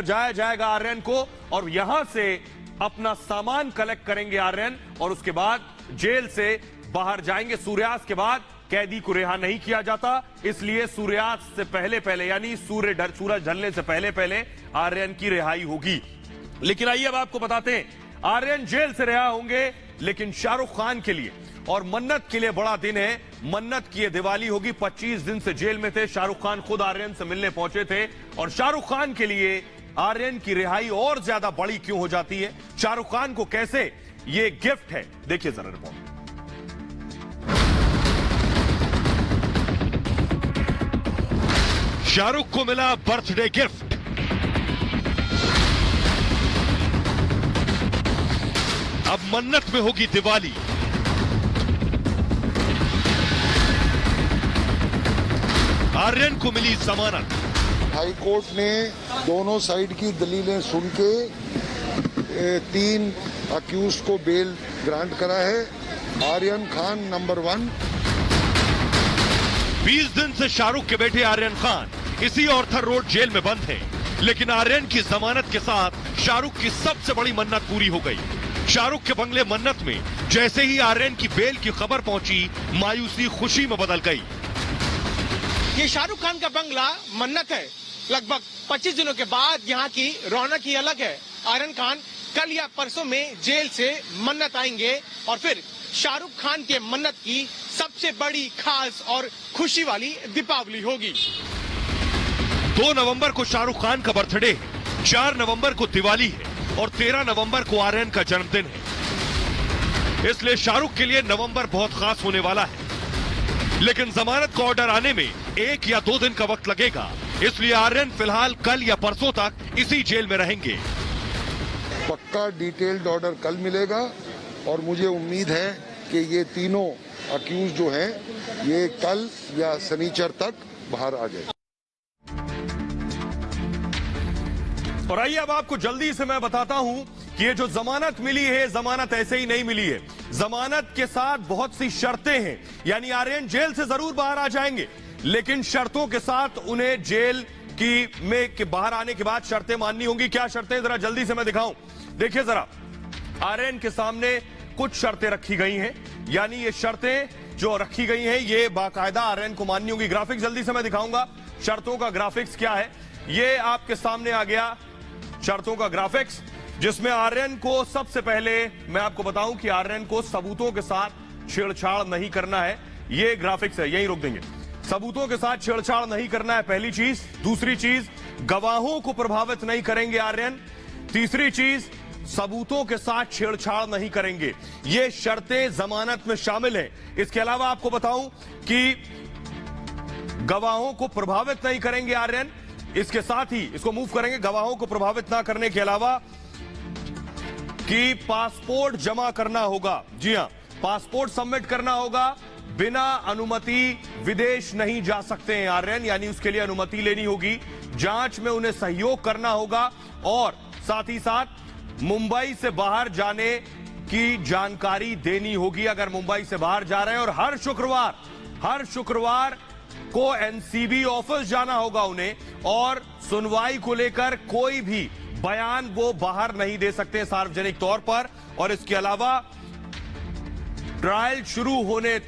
लेकर जाया जाएगा आर्यन को और यहां से अपना सामान कलेक्ट करेंगे आर्यन और उसके बाद जेल से बाहर जाएंगे। सूर्यास्त के बाद कैदी को रिहा नहीं किया जाता, इसलिए सूर्यास्त से पहले यानी सूरज ढलने से पहले आर्यन की रिहाई होगी। लेकिन आइए अब आपको बताते हैं, आर्यन जेल से रिहा होंगे, लेकिन शाहरुख खान के लिए और मन्नत के लिए बड़ा दिन है। मन्नत की दिवाली होगी। 25 दिन से जेल में थे शाहरुख खान, खुद आर्यन से मिलने पहुंचे थे और शाहरुख खान के लिए आर्यन की रिहाई और ज्यादा बड़ी क्यों हो जाती है, शाहरुख खान को कैसे ये गिफ्ट है, देखिए जरा रिपोर्ट। शाहरुख को मिला बर्थडे गिफ्ट। अब मन्नत में होगी दिवाली। आर्यन को मिली जमानत। हाई कोर्ट ने दोनों साइड की दलीलें सुन के 3 अक्यूज को बेल ग्रांट करा है। आर्यन खान नंबर 1। 20 दिन से शाहरुख के बेटे आर्यन खान इसी ऑर्थर रोड जेल में बंद थे, लेकिन आर्यन की जमानत के साथ शाहरुख की सबसे बड़ी मन्नत पूरी हो गई। शाहरुख के बंगले मन्नत में जैसे ही आर्यन की बेल की खबर पहुंची, मायूसी खुशी में बदल गई। ये शाहरुख खान का बंगला मन्नत है। लगभग 25 दिनों के बाद यहाँ की रौनक ही अलग है। आर्यन खान कल या परसों में जेल से मन्नत आएंगे और फिर शाहरुख खान के मन्नत की सबसे बड़ी खास और खुशी वाली दीपावली होगी। 2 नवंबर को शाहरुख खान का बर्थडे है, 4 नवंबर को दिवाली है और 13 नवंबर को आर्यन का जन्मदिन है। इसलिए शाहरुख के लिए नवंबर बहुत खास होने वाला है। लेकिन जमानत का ऑर्डर आने में 1 या 2 दिन का वक्त लगेगा, इसलिए आर्यन फिलहाल कल या परसों तक इसी जेल में रहेंगे। पक्का डिटेल्ड ऑर्डर कल मिलेगा और मुझे उम्मीद है कि ये तीनों अक्यूज जो हैं ये कल या शनिचर तक बाहर आ जाए। और आइए अब आपको जल्दी से मैं बताता हूं कि ये जो जमानत मिली है, जमानत ऐसे ही नहीं मिली है। जमानत के साथ बहुत सी शर्तें हैं, यानी आर्यन जेल से जरूर बाहर आ जाएंगे, लेकिन शर्तों के साथ उन्हें जेल के बाहर आने के बाद शर्तें माननी होंगी। क्या शर्तें, जरा जल्दी से मैं दिखाऊं। देखिए जरा, आर्यन के सामने कुछ शर्तें रखी गई हैं, यानी ये शर्तें जो रखी गई हैं ये बाकायदा आर्यन को माननी होगी। ग्राफिक्स जल्दी से मैं दिखाऊंगा, शर्तों का ग्राफिक्स क्या है। ये आपके सामने आ गया शर्तों का ग्राफिक्स, जिसमें आर्यन को सबसे पहले मैं आपको बताऊं कि आर्यन को सबूतों के साथ छेड़छाड़ नहीं करना है। ये ग्राफिक्स है, यहीं रोक देंगे। सबूतों के साथ छेड़छाड़ नहीं करना है, पहली चीज। दूसरी चीज, गवाहों को प्रभावित नहीं करेंगे आर्यन। तीसरी चीज, सबूतों के साथ छेड़छाड़ नहीं करेंगे। ये शर्तें जमानत में शामिल हैं। इसके अलावा आपको बताऊं कि गवाहों को प्रभावित नहीं करेंगे आर्यन। इसके साथ ही इसको मूव करेंगे, गवाहों को प्रभावित ना करने के अलावा कि पासपोर्ट जमा करना होगा। जी हां, पासपोर्ट सबमिट करना होगा। बिना अनुमति विदेश नहीं जा सकते हैं आर्यन, यानी उसके लिए अनुमति लेनी होगी। जांच में उन्हें सहयोग करना होगा और साथ ही साथ मुंबई से बाहर जाने की जानकारी देनी होगी अगर मुंबई से बाहर जा रहे हैं। और हर शुक्रवार को एनसीबी ऑफिस जाना होगा उन्हें, और सुनवाई को लेकर कोई भी बयान वो बाहर नहीं दे सकते सार्वजनिक तौर पर। और इसके अलावा ट्रायल शुरू होने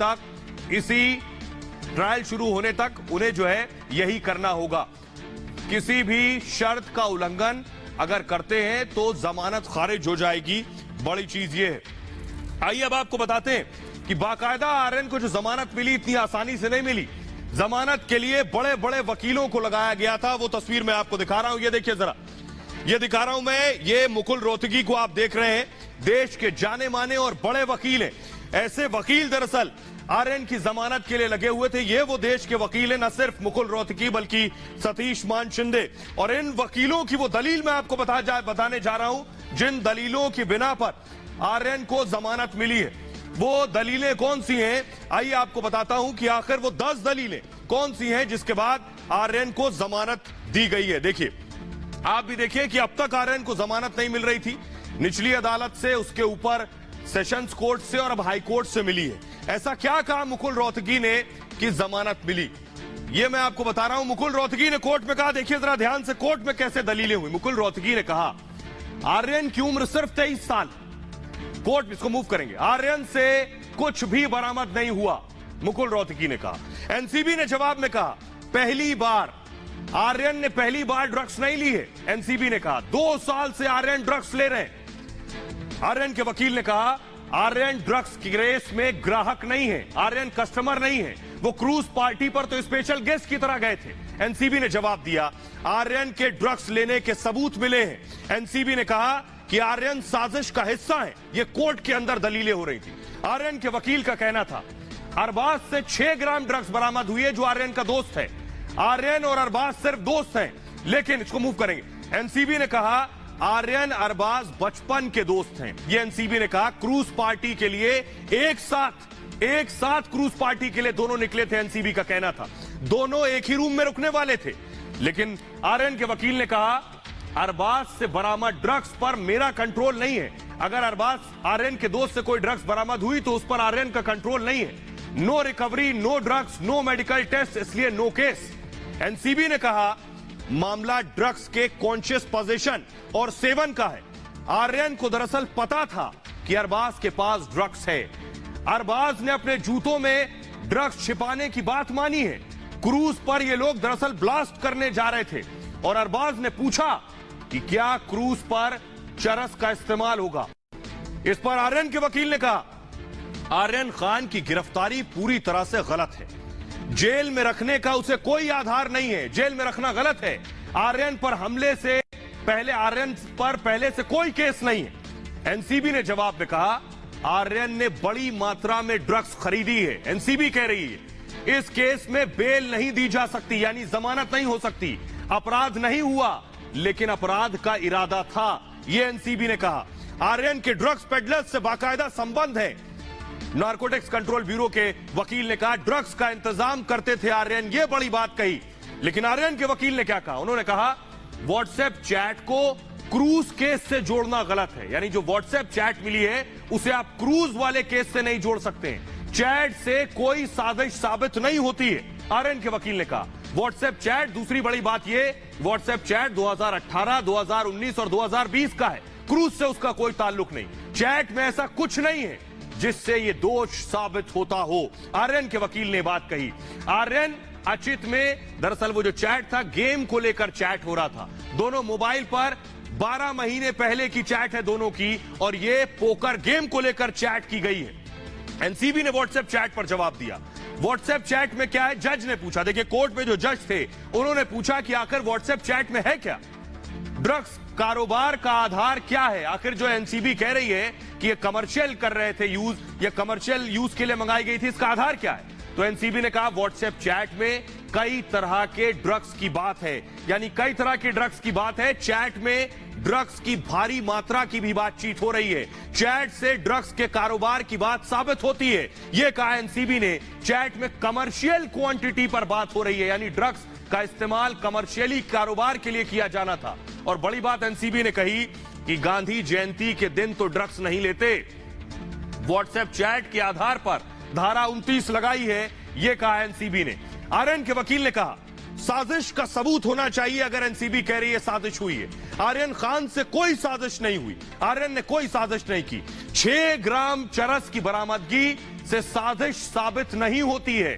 तक उन्हें जो है यही करना होगा। किसी भी शर्त का उल्लंघन अगर करते हैं तो जमानत खारिज हो जाएगी। बड़ी चीज ये है। आइए अब आपको बताते हैं कि बाकायदा आर्यन को जो जमानत मिली इतनी आसानी से नहीं मिली। जमानत के लिए बड़े बड़े वकीलों को लगाया गया था। वो तस्वीर मैं आपको दिखा रहा हूं, ये देखिए जरा, ये दिखा रहा हूं मैं। ये मुकुल रोहतगी को आप देख रहे हैं, देश के जाने माने और बड़े वकील हैं। ऐसे वकील दरअसल आर्यन की जमानत के लिए लगे हुए थे। ये वो देश के वकील हैं, न सिर्फ मुकुल रोहतगी बल्कि सतीश मान शिंदे। और इन वकीलों की वो दलील मैं आपको बताने जा रहा हूं जिन दलीलों की बिना पर आर्यन को जमानत मिली है। वो दलीलें कौन सी हैं, आइए आपको बताता हूं कि आखिर वो 10 दलीलें कौन सी हैं जिसके बाद आर्यन को जमानत दी गई है। देखिए, आप भी देखिए कि अब तक आर्यन को जमानत नहीं मिल रही थी। निचली अदालत से, उसके ऊपर सेशंस कोर्ट से और अब हाई कोर्ट से मिली है। ऐसा क्या कहा मुकुल रोहतगी ने कि जमानत मिली, ये मैं आपको बता रहा हूं। मुकुल रोहतगी ने कोर्ट में कहा, देखिए जरा ध्यान से कोर्ट में कैसे दलीलें हुई। मुकुल रोहतगी ने कहा आर्यन की उम्र सिर्फ 23 साल। कोर्ट इसको मूव करेंगे। आर्यन से कुछ भी बरामद नहीं हुआ, मुकुल रोहतगी ने कहा। एनसीबी ने जवाब में कहा पहली बार आर्यन ने पहली बार ड्रग्स नहीं ली है। एनसीबी ने कहा 2 साल से आर्यन ड्रग्स ले रहे हैं। आर्यन के वकील ने कहा आर्यन ड्रग्स की रेस में ग्राहक नहीं है, आर्यन कस्टमर नहीं है, वो क्रूज पार्टी पर तो स्पेशल गेस्ट की तरह गए थे। एनसीबी ने जवाब दिया आर्यन के ड्रग्स लेने के सबूत मिले हैं। एनसीबी ने कहा कि आर्यन साजिश का हिस्सा है। ये कोर्ट के अंदर दलीलें हो रही थी। आर्यन के वकील का कहना था अरबाज से 6 ग्राम ड्रग्स बरामद हुई है, जो आर्यन का दोस्त है। आर्यन और अरबाज सिर्फ दोस्त हैं, लेकिन इसको मूव करेंगे। एनसीबी ने कहा आर्यन अरबाज बचपन के दोस्त हैं। ये एनसीबी ने कहा क्रूज पार्टी के लिए एक साथ क्रूज पार्टी के लिए दोनों निकले थे। एनसीबी का कहना था दोनों एक ही रूम में रुकने वाले थे। लेकिन आर्यन के वकील ने कहा अरबाज से बरामद ड्रग्स पर मेरा कंट्रोल नहीं है। अगर अरबाज आर्यन के दोस्त से कोई ड्रग्स बरामद हुई तो उस पर आर्यन का कंट्रोल नहीं है। No recovery, no drugs, no medical test, इसलिए नो केस। एनसीबी ने कहा मामला ड्रग्स के कॉन्शियस पोजीशन और सेवन का है। आर्यन को दरअसल पता था कि अरबाज के पास ड्रग्स है। अरबाज ने अपने जूतों में ड्रग्स छिपाने की बात मानी है। क्रूज पर ये लोग दरअसल ब्लास्ट करने जा रहे थे और अरबाज ने पूछा कि क्या क्रूज पर चरस का इस्तेमाल होगा। इस पर आर्यन के वकील ने कहा आर्यन खान की गिरफ्तारी पूरी तरह से गलत है। जेल में रखने का उसे कोई आधार नहीं है, जेल में रखना गलत है। आर्यन पर हमले से पहले आर्यन पर पहले से कोई केस नहीं है। एनसीबी ने जवाब में कहा आर्यन ने बड़ी मात्रा में ड्रग्स खरीदी है। एनसीबी कह रही है इस केस में बेल नहीं दी जा सकती, यानी जमानत नहीं हो सकती। अपराध नहीं हुआ, लेकिन अपराध का इरादा था, यह एनसीबी ने कहा। आर्यन के ड्रग्स पेडलर्स से बाकायदा संबंध है। नारकोटिक्स कंट्रोल ब्यूरो के वकील ने कहा ड्रग्स का इंतजाम करते थे आर्यन, ये बड़ी बात कही। लेकिन आर्यन के वकील ने क्या कहा, उन्होंने कहा व्हाट्सएप चैट को क्रूज केस से जोड़ना गलत है। यानी जो व्हाट्सएप चैट मिली है उसे आप क्रूज वाले केस से नहीं जोड़ सकते। चैट से कोई साजिश साबित नहीं होती है, आर्यन के वकील ने कहा। व्हाट्सएप चैट, दूसरी बड़ी बात यह व्हाट्सएप चैट 2018, 2019 और 2020 का है। क्रूज से उसका कोई ताल्लुक नहीं। चैट में ऐसा कुछ नहीं है जिससे यह दोष साबित होता हो, आर्यन के वकील ने बात कही। आर्यन अचित में दरअसल वो जो चैट था गेम को लेकर चैट हो रहा था। दोनों मोबाइल पर 12 महीने पहले की चैट है दोनों की, और ये पोकर गेम को लेकर चैट की गई है। एनसीबी ने व्हाट्सएप चैट पर जवाब दिया। व्हाट्सएप चैट में क्या है, जज ने पूछा। देखिए कोर्ट में जो जज थे उन्होंने पूछा कि आखिर व्हाट्सएप चैट में है क्या, ड्रग्स कारोबार का आधार क्या है। आखिर जो एनसीबी कह रही है कि ये कमर्शियल कर रहे थे यूज, या कमर्शियल यूज के लिए मंगाई गई थी, इसका आधार क्या है। तो एनसीबी ने कहा व्हाट्सएप चैट में कई तरह के ड्रग्स की बात है, यानी कई तरह के ड्रग्स की बात है। चैट में ड्रग्स की भारी मात्रा की भी बातचीत हो रही है। चैट से ड्रग्स के कारोबार की बात साबित होती है, यह कहा एनसीबी ने। चैट में कमर्शियल क्वांटिटी पर बात हो रही है, यानी ड्रग्स का इस्तेमाल कमर्शियली कारोबार के लिए किया जाना था। और बड़ी बात एनसीबी ने कही कि गांधी जयंती के दिन तो ड्रग्स नहीं लेते। व्हाट्सएप चैट के आधार पर धारा 29 लगाई है, यह कहा एनसीबी ने। आर्यन के वकील ने कहा साजिश का सबूत होना चाहिए। अगर एनसीबी कह रही है साजिश हुई है, आर्यन खान से कोई साजिश नहीं हुई, आर्यन ने कोई साजिश नहीं की। 6 ग्राम चरस की बरामदगी से साजिश साबित नहीं होती है।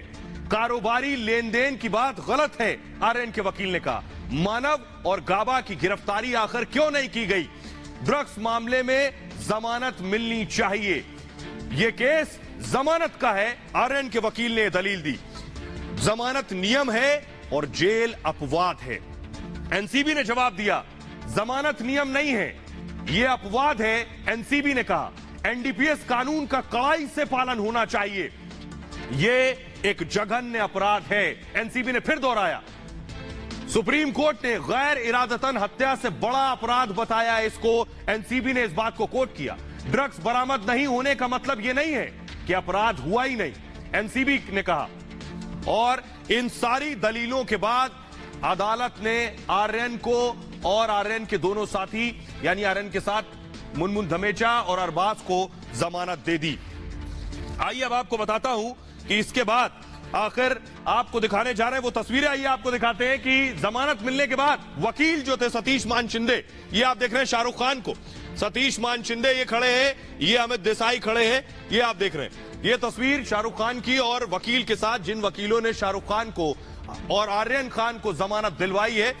कारोबारी लेन देन की बात गलत है, आर्यन के वकील ने कहा। मानव और गाबा की गिरफ्तारी आखिर क्यों नहीं की गई। ड्रग्स मामले में जमानत मिलनी चाहिए। यह केस जमानत का है, आर्यन के वकील ने दलील दी। जमानत नियम है और जेल अपवाद है। एनसीबी ने जवाब दिया जमानत नियम नहीं है, यह अपवाद है। एनसीबी ने कहा एनडीपीएस कानून का कड़ाई से पालन होना चाहिए, यह एक जघन्य अपराध है। एनसीबी ने फिर दोहराया सुप्रीम कोर्ट ने गैर इरादतन हत्या से बड़ा अपराध बताया इसको। एनसीबी ने इस बात को कोट किया। ड्रग्स बरामद नहीं होने का मतलब यह नहीं है कि अपराध हुआ ही नहीं, एनसीबी ने कहा। और इन सारी दलीलों के बाद अदालत ने आर्यन को और आर्यन के दोनों साथी, यानी आर्यन के साथ मुनमुन धमेचा और अरबाज को जमानत दे दी। आइए अब आपको बताता हूं कि इसके बाद आखिर आपको दिखाने जा रहे हैं वो तस्वीरें। आइए आपको दिखाते हैं कि जमानत मिलने के बाद वकील जो थे सतीश मान शिंदे, ये आप देख रहे हैं शाहरुख खान को, सतीश मान शिंदे ये खड़े हैं, ये अमित देसाई खड़े हैं, ये आप देख रहे हैं। ये तस्वीर शाहरुख खान की और वकील के साथ, जिन वकीलों ने शाहरुख खान को और आर्यन खान को जमानत दिलवाई है,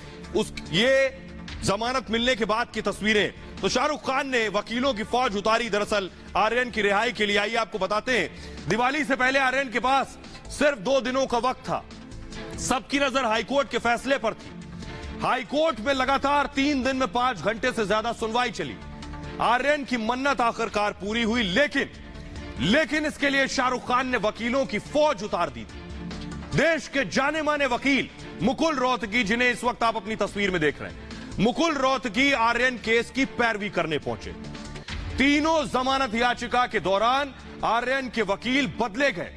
ये जमानत मिलने के बाद की तस्वीरें। तो शाहरुख खान ने वकीलों की फौज उतारी दरअसल आर्यन की रिहाई के लिए। आइए आपको बताते हैं, दिवाली से पहले आर्यन के पास सिर्फ 2 दिनों का वक्त था। सबकी नजर हाईकोर्ट के फैसले पर थी। हाईकोर्ट में लगातार 3 दिन में 5 घंटे से ज्यादा सुनवाई चली। आर्यन की मन्नत आखिरकार पूरी हुई, लेकिन इसके लिए शाहरुख खान ने वकीलों की फौज उतार दी थी। देश के जाने माने वकील मुकुल रोहतगी, जिन्हें इस वक्त आप अपनी तस्वीर में देख रहे हैं, मुकुल रोहतगी आर्यन केस की पैरवी करने पहुंचे। तीनों जमानत याचिका के दौरान आर्यन के वकील बदले गए।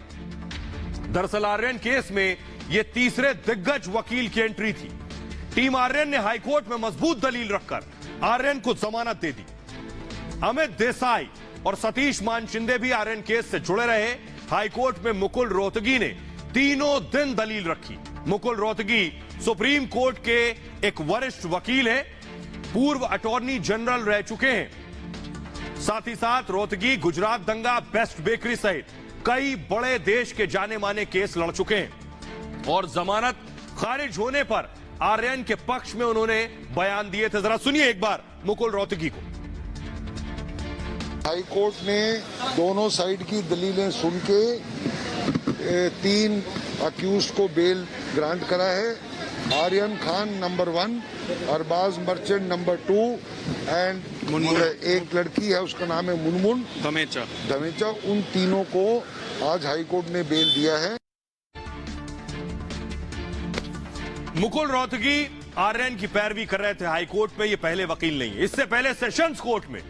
दरअसल आर्यन केस में यह तीसरे दिग्गज वकील की एंट्री थी। टीम आर्यन ने हाईकोर्ट में मजबूत दलील रखकर आर्यन को जमानत दे दी। अमित देसाई और सतीश मान शिंदे भी आर्यन केस से जुड़े रहे। हाईकोर्ट में मुकुल रोहतगी ने तीनों दिन दलील रखी। मुकुल रोहतगी सुप्रीम कोर्ट के एक वरिष्ठ वकील हैं, पूर्व अटॉर्नी जनरल रह चुके हैं। साथ ही साथ रोहतगी गुजरात दंगा, बेस्ट बेकरी सहित कई बड़े देश के जाने माने केस लड़ चुके हैं और जमानत खारिज होने पर आर्यन के पक्ष में उन्होंने बयान दिए थे। जरा सुनिए एक बार मुकुल रोहतगी को। हाईकोर्ट ने दोनों साइड की दलीलें सुन के 3 अक्यूज को बेल ग्रांट करा है। Aryan Khan number 1, Arbaaz Merchant number 2 and एक लड़की है, उसका नाम है मुनमुन धमेचा। उन तीनों को आज हाईकोर्ट ने बेल दिया है। मुकुल रोहतगी आर्यन की पैरवी कर रहे थे हाईकोर्ट में, ये पहले वकील नहीं है। इससे पहले सेशंस कोर्ट में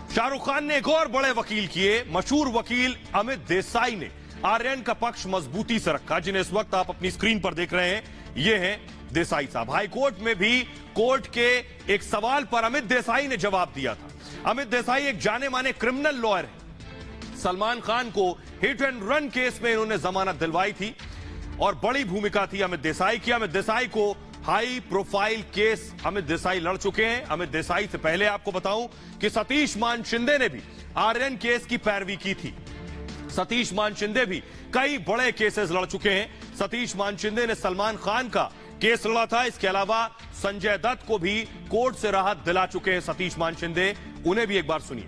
शाहरुख खान ने एक और बड़े वकील किए। मशहूर वकील अमित देसाई ने आर्यन का पक्ष मजबूती से रखा, जिन्हें इस वक्त आप अपनी स्क्रीन पर देख रहे हैं। ये हैं देसाई साहब। हाईकोर्ट में भी कोर्ट के एक सवाल पर अमित देसाई ने जवाब दिया था। अमित देसाई एक जाने माने क्रिमिनल लॉयर हैं। सलमान खान को हिट एंड रन केस में इन्होंने जमानत दिलवाई थी और बड़ी भूमिका थी अमित देसाई की। अमित देसाई को high profile case Amit Desai लड़ चुके हैं। अमित देसाई से पहले आपको बताऊं कि सतीश मान शिंदे ने भी आर्यन केस की पैरवी की थी। सतीश मान शिंदे भी कई बड़े केसेस लड़ चुके हैं। सतीश मान शिंदे ने सलमान खान का केस लड़ा था। इसके अलावा संजय दत्त को भी कोर्ट से राहत दिला चुके हैं सतीश मान शिंदे। उन्हें भी एक बार सुनिए।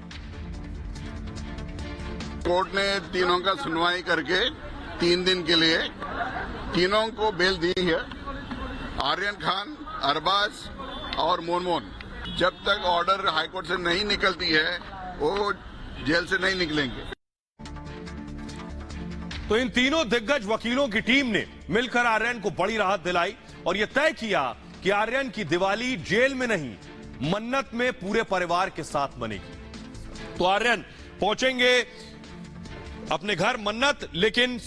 कोर्ट ने तीनों का सुनवाई करके 3 दिन के लिए तीनों को बेल दी है। आर्यन खान, अरबाज और मोनमोन जब तक ऑर्डर हाईकोर्ट से नहीं निकलती है वो जेल से नहीं निकलेंगे। तो इन तीनों दिग्गज वकीलों की टीम ने मिलकर आर्यन को बड़ी राहत दिलाई और यह तय किया कि आर्यन की दिवाली जेल में नहीं, मन्नत में पूरे परिवार के साथ मनेगी। तो आर्यन पहुंचेंगे अपने घर मन्नत, लेकिन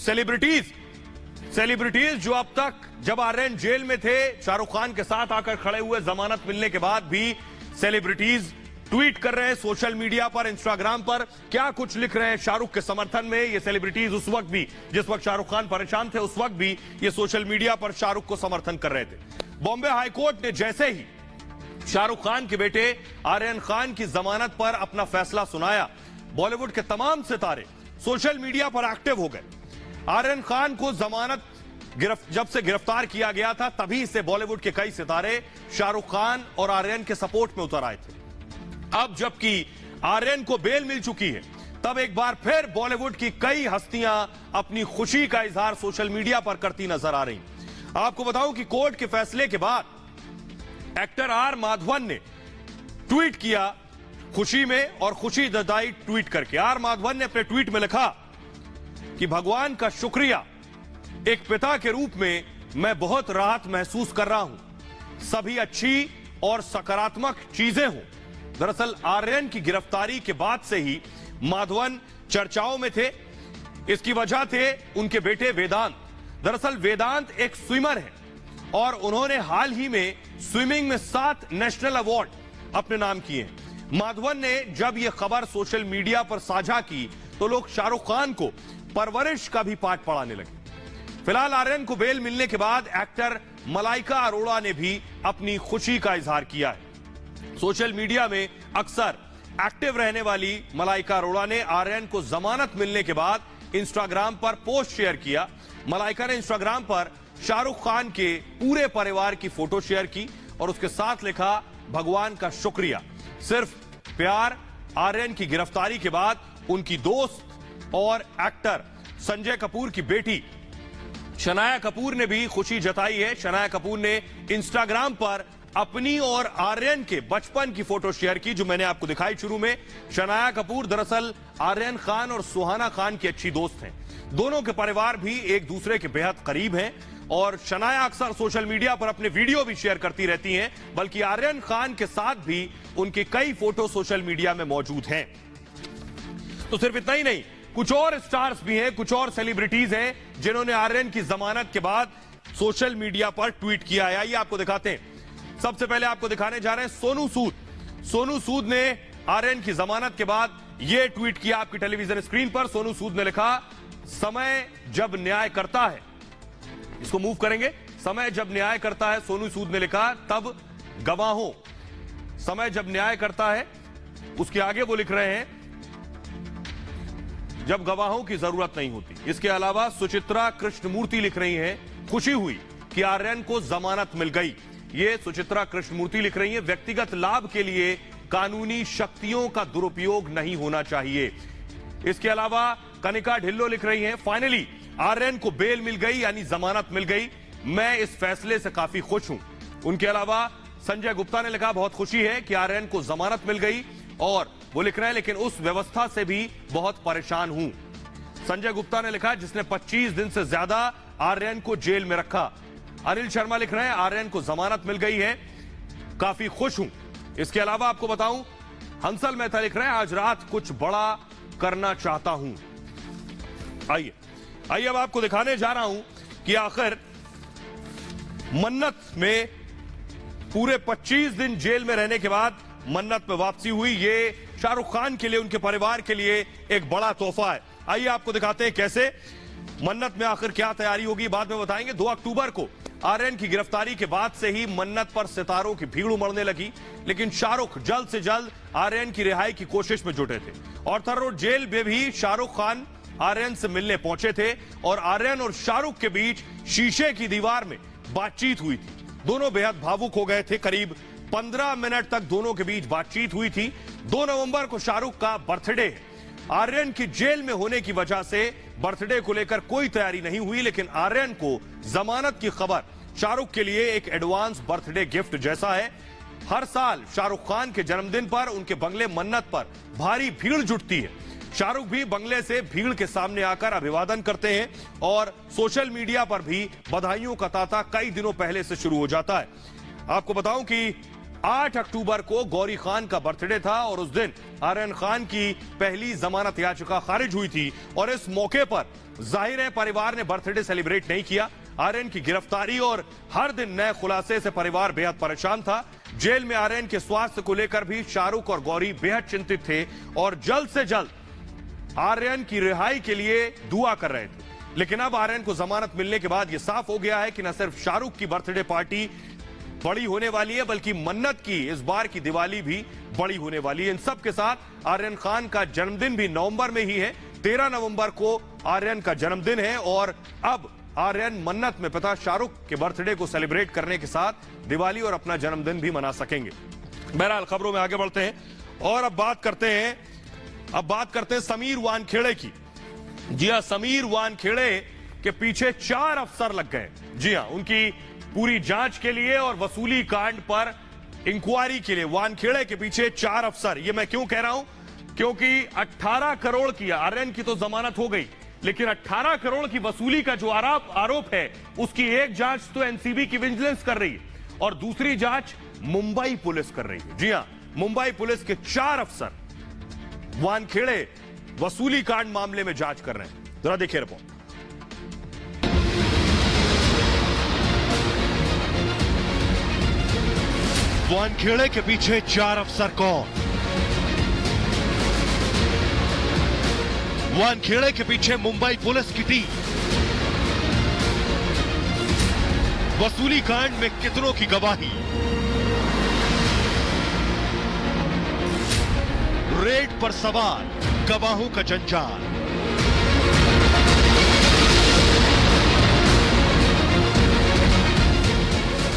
सेलिब्रिटीज जो अब तक जब आर्यन जेल में थे शाहरुख खान के साथ आकर खड़े हुए, जमानत मिलने के बाद भी सेलिब्रिटीज ट्वीट कर रहे हैं सोशल मीडिया पर, इंस्टाग्राम पर, क्या कुछ लिख रहे हैं शाहरुख के समर्थन में। ये सेलिब्रिटीज उस वक्त भी, जिस वक्त शाहरुख खान परेशान थे, उस वक्त भी ये सोशल मीडिया पर शाहरुख को समर्थन कर रहे थे। बॉम्बे हाईकोर्ट ने जैसे ही शाहरुख खान के बेटे आर्यन खान की जमानत पर अपना फैसला सुनाया, बॉलीवुड के तमाम सितारे सोशल मीडिया पर एक्टिव हो गए। आर्यन खान को जमानत जब से गिरफ्तार किया गया था, तभी से बॉलीवुड के कई सितारे शाहरुख खान और आर्यन के सपोर्ट में उतर आए थे। अब जबकि आर्यन को बेल मिल चुकी है, तब एक बार फिर बॉलीवुड की कई हस्तियां अपनी खुशी का इजहार सोशल मीडिया पर करती नजर आ रही। आपको बताऊं कि कोर्ट के फैसले के बाद एक्टर आर माधवन ने ट्वीट किया खुशी में, और खुशी जताई ट्वीट करके। आर माधवन ने अपने ट्वीट में लिखा कि भगवान का शुक्रिया, एक पिता के रूप में मैं बहुत राहत महसूस कर रहा हूं। सभी अच्छी और सकारात्मक चीजें हों। दरअसल आर्यन की गिरफ्तारी के बाद से ही माधवन चर्चाओं में थे। इसकी वजह थे उनके बेटे वेदांत। दरअसल वेदांत एक स्विमर है और उन्होंने हाल ही में स्विमिंग में 7 नेशनल अवार्ड अपने नाम किए हैं। माधवन ने जब यह खबर सोशल मीडिया पर साझा की तो लोग शाहरुख खान को परवरिश का भी पाठ पढ़ाने लगे। फिलहाल आर्यन को बेल मिलने के बाद एक्टर मलाइका अरोड़ा ने भी अपनी खुशी का इजहार किया है। सोशल मीडिया में अक्सर एक्टिव रहने वाली मलाइका अरोड़ा ने आर्यन को जमानत मिलने के बाद इंस्टाग्राम पर पोस्ट शेयर किया। मलाइका ने इंस्टाग्राम पर शाहरुख खान के पूरे परिवार की फोटो शेयर की और उसके साथ लिखा, भगवान का शुक्रिया, सिर्फ प्यार। आर्यन की गिरफ्तारी के बाद उनकी दोस्त और एक्टर संजय कपूर की बेटी शनाया कपूर ने भी खुशी जताई है। शनाया कपूर ने इंस्टाग्राम पर अपनी और आर्यन के बचपन की फोटो शेयर की, जो मैंने आपको दिखाई शुरू में। शनाया कपूर दरअसल आर्यन खान और सुहाना खान की अच्छी दोस्त हैं। दोनों के परिवार भी एक दूसरे के बेहद करीब हैं और शनाया अक्सर सोशल मीडिया पर अपने वीडियो भी शेयर करती रहती हैं, बल्कि आर्यन खान के साथ भी उनके कई फोटो सोशल मीडिया में मौजूद हैं। तो सिर्फ इतना ही नहीं, कुछ और स्टार्स भी हैं, कुछ और सेलिब्रिटीज हैं जिन्होंने आर्यन की जमानत के बाद सोशल मीडिया पर ट्वीट किया है। आइए आपको दिखाते हैं। सबसे पहले आपको दिखाने जा रहे हैं सोनू सूद। सोनू सूद ने आर्यन की जमानत के बाद यह ट्वीट किया आपकी टेलीविजन स्क्रीन पर। सोनू सूद ने लिखा, समय जब न्याय करता है, इसको मूव करेंगे, समय जब न्याय करता है, सोनू सूद ने लिखा, तब गवाहों, समय जब न्याय करता है, उसके आगे वो लिख रहे हैं, जब गवाहों की जरूरत नहीं होती। इसके अलावा सुचित्रा कृष्णमूर्ति लिख रही हैं, खुशी हुई कि आर्यन को जमानत मिल गई। ये सुचित्रा कृष्णमूर्ति लिख रही हैं, व्यक्तिगत लाभ के लिए कानूनी शक्तियों का दुरुपयोग नहीं होना चाहिए। इसके अलावा कनिका ढिल्लो लिख रही हैं, फाइनली आर्यन को बेल मिल गई, यानी जमानत मिल गई, मैं इस फैसले से काफी खुश हूं। उनके अलावा संजय गुप्ता ने लिखा, बहुत खुशी है कि आर्यन को जमानत मिल गई, और वो लिख रहे हैं, लेकिन उस व्यवस्था से भी बहुत परेशान हूं। संजय गुप्ता ने लिखा, जिसने 25 दिन से ज्यादा आर्यन को जेल में रखा। अनिल शर्मा लिख रहे हैं, आर्यन को जमानत मिल गई है, काफी खुश हूं। इसके अलावा आपको बताऊं, हंसल मेहता लिख रहे हैं, आज रात कुछ बड़ा करना चाहता हूं। आइए अब आपको दिखाने जा रहा हूं कि आखिर मन्नत में पूरे 25 दिन जेल में रहने के बाद मन्नत में वापसी हुई। ये शाहरुख खान के लिए, उनके परिवार के लिए एक बड़ा तोहफा है। आइए आपको दिखाते हैं कैसे मन्नत में आखिर क्या तैयारी होगी, बाद में बताएंगे। 2 अक्टूबर को आर्यन की गिरफ्तारी के बाद से ही मन्नत पर सितारों की भीड़ उमड़ने लगी, लेकिन शाहरुख जल्द से जल्द आर्यन की रिहाई की कोशिश में जुटे थे। और थर रोड जेल में भी शाहरुख खान आर्यन से मिलने पहुंचे थे और आर्यन और शाहरुख के बीच शीशे की दीवार में बातचीत हुई थी। दोनों बेहद भावुक हो गए थे। करीब 15 मिनट तक दोनों के बीच बातचीत हुई थी। 2 नवंबर को शाहरुख का बर्थडे है। आर्यन की जेल में होने की वजह से बर्थडे को लेकर कोई तैयारी नहीं हुई, लेकिन आर्यन को जमानत की खबर शाहरुख के लिए एक एडवांस बर्थडे गिफ्ट जैसा है। हर साल शाहरुख खान के जन्मदिन पर उनके बंगले मन्नत पर भारी भीड़ जुटती है। शाहरुख भी बंगले से भीड़ के सामने आकर अभिवादन करते हैं और सोशल मीडिया पर भी बधाइयों का तांता कई दिनों पहले से शुरू हो जाता है। आपको बताऊं कि 8 अक्टूबर को गौरी खान का बर्थडे था और उस दिन आर्यन खान की पहली जमानत याचिका खारिज हुई थी, और इस मौके पर जाहिर है परिवार ने बर्थडे सेलिब्रेट नहीं किया। आर्यन की गिरफ्तारी और हर दिन नए खुलासे से परिवार बेहद परेशान था। जेल में आर्यन के स्वास्थ्य को लेकर भी शाहरुख और गौरी बेहद चिंतित थे और जल्द से जल्द आर्यन की रिहाई के लिए दुआ कर रहे थे। लेकिन अब आर्यन को जमानत मिलने के बाद यह साफ हो गया है कि न सिर्फ शाहरुख की बर्थडे पार्टी बड़ी होने वाली है, बल्कि मन्नत की इस बार की दिवाली भी बड़ी होने वाली है। इन सब के साथ आर्यन खान का जन्मदिन भी नवंबर में ही है। 13 नवंबर को आर्यन का जन्मदिन है और अब आर्यन मन्नत में पिता शाहरुख के बर्थडे को सेलिब्रेट करने के साथ दिवाली और अपना जन्मदिन भी मना सकेंगे। बहरहाल खबरों में आगे बढ़ते हैं और अब बात करते हैं समीर वानखेड़े की। जी हां, समीर वानखेड़े के पीछे 4 अफसर लग गए। जी हां, उनकी पूरी जांच के लिए और वसूली कांड पर इंक्वायरी के लिए वानखेड़े के पीछे 4 अफसर। ये मैं क्यों कह रहा हूं, क्योंकि 18 करोड़ की आर्यन की तो जमानत हो गई, लेकिन 18 करोड़ की वसूली का जो आरोप है उसकी एक जांच तो एनसीबी की विजिलेंस कर रही है और दूसरी जांच मुंबई पुलिस कर रही है। जी हां, मुंबई पुलिस के 4 अफसर वानखेड़े वसूली कांड मामले में जांच कर रहे हैं। जरा देखिए रिपोर्ट। वानखेड़े के पीछे 4 अफसर कौन? वानखेड़े के पीछे मुंबई पुलिस की टीम। वसूली कांड में कितनों की गवाही, रेड पर सवार गवाहों का जंजाल।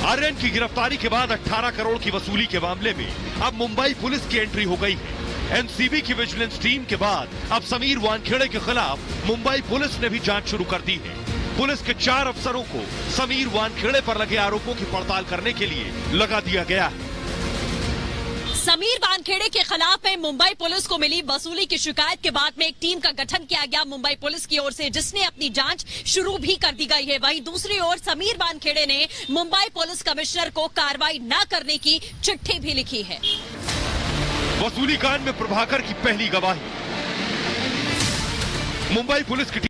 आर्यन की गिरफ्तारी के बाद 18 करोड़ की वसूली के मामले में अब मुंबई पुलिस की एंट्री हो गई है। एनसीबी की विजिलेंस टीम के बाद अब समीर वानखेड़े के खिलाफ मुंबई पुलिस ने भी जांच शुरू कर दी है। पुलिस के 4 अफसरों को समीर वानखेड़े पर लगे आरोपों की पड़ताल करने के लिए लगा दिया गया है। समीर वानखेड़े के खिलाफ में मुंबई पुलिस को मिली वसूली की शिकायत के बाद में एक टीम का गठन किया गया मुंबई पुलिस की ओर से, जिसने अपनी जांच शुरू भी कर दी गई है। वहीं दूसरी ओर समीर वानखेड़े ने मुंबई पुलिस कमिश्नर को कार्रवाई न करने की चिट्ठी भी लिखी है। वसूली कांड में प्रभाकर की पहली गवाही। मुंबई पुलिस की